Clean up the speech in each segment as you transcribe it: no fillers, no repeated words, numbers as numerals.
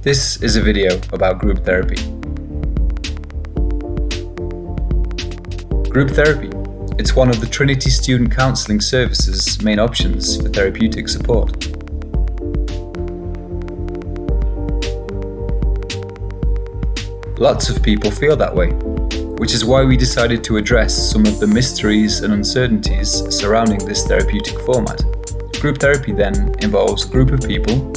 This is a video about group therapy. Group therapy. It's one of the Trinity Student Counselling Service's main options for therapeutic support. Lots of people feel that way, which is why we decided to address some of the mysteries and uncertainties surrounding this therapeutic format. Group therapy then involves a group of people.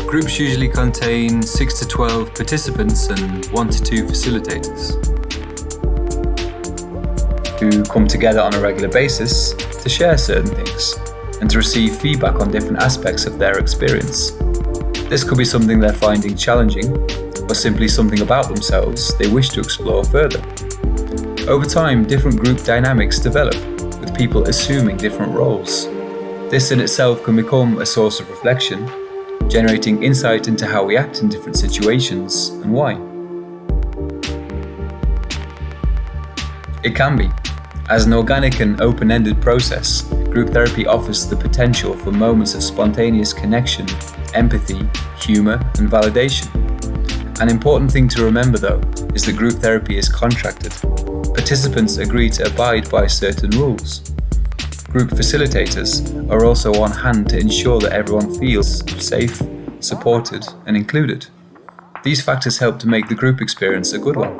Groups usually contain 6 to 12 participants and 1 to 2 facilitators, who come together on a regular basis to share certain things and to receive feedback on different aspects of their experience. This could be something they're finding challenging, or simply something about themselves they wish to explore further. Over time, different group dynamics develop, with people assuming different roles. This in itself can become a source of reflection, generating insight into how we act in different situations and why. It can be. As an organic and open-ended process, group therapy offers the potential for moments of spontaneous connection, empathy, humour, and validation. An important thing to remember, though, is that group therapy is contracted. Participants agree to abide by certain rules. Group facilitators are also on hand to ensure that everyone feels safe, supported, and included. These factors help to make the group experience a good one.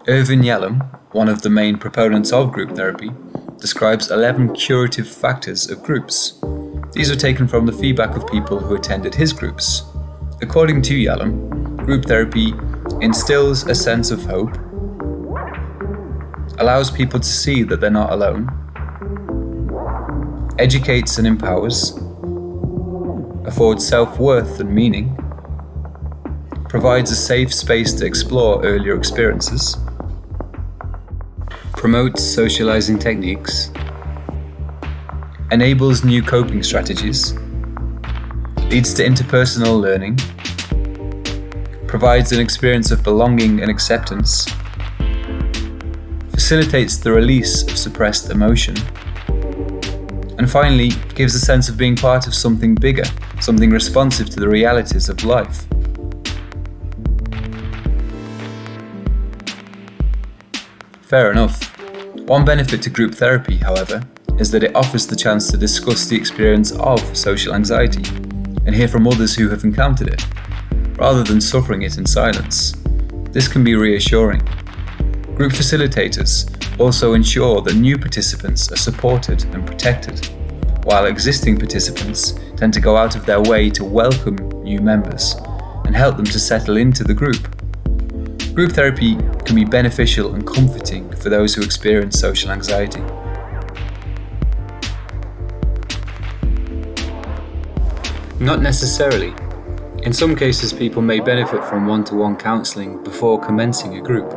Irvin Yalom, one of the main proponents of group therapy, describes 11 curative factors of groups. These are taken from the feedback of people who attended his groups. According to Yalom, group therapy instills a sense of hope, allows people to see that they're not alone, educates and empowers, affords self-worth and meaning, provides a safe space to explore earlier experiences, promotes socializing techniques, enables new coping strategies, leads to interpersonal learning, provides an experience of belonging and acceptance, facilitates the release of suppressed emotion, and finally gives a sense of being part of something bigger, something responsive to the realities of life. Fair enough. One benefit to group therapy, however, is that it offers the chance to discuss the experience of social anxiety and hear from others who have encountered it, rather than suffering it in silence. This can be reassuring. Group facilitators also ensure that new participants are supported and protected, while existing participants tend to go out of their way to welcome new members and help them to settle into the group. Group therapy can be beneficial and comforting for those who experience social anxiety. Not necessarily. In some cases, people may benefit from one-to-one counselling before commencing a group,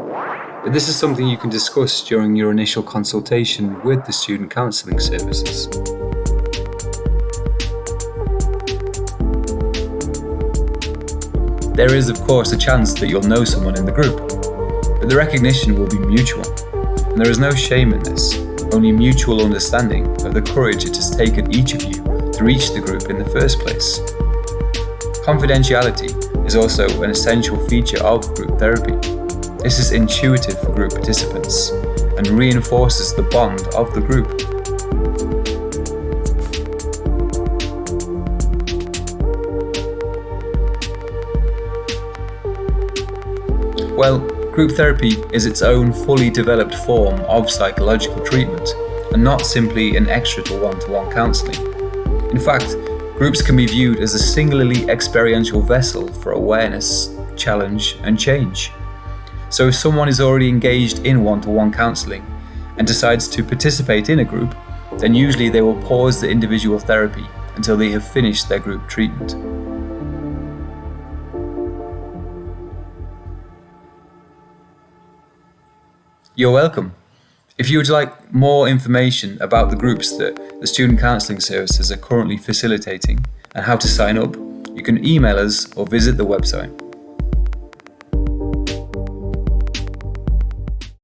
but this is something you can discuss during your initial consultation with the student counselling services. There is, of course, a chance that you'll know someone in the group, but the recognition will be mutual, and there is no shame in this, only mutual understanding of the courage it has taken each of you to reach the group in the first place. Confidentiality is also an essential feature of group therapy. This is intuitive for group participants and reinforces the bond of the group. Well, group therapy is its own fully developed form of psychological treatment and not simply an extra to one-to-one counselling. In fact, groups can be viewed as a singularly experiential vessel for awareness, challenge, and change. So if someone is already engaged in one-to-one counselling and decides to participate in a group, then usually they will pause the individual therapy until they have finished their group treatment. You're welcome. If you would like more information about the groups that the Student Counselling Services are currently facilitating and how to sign up, you can email us or visit the website.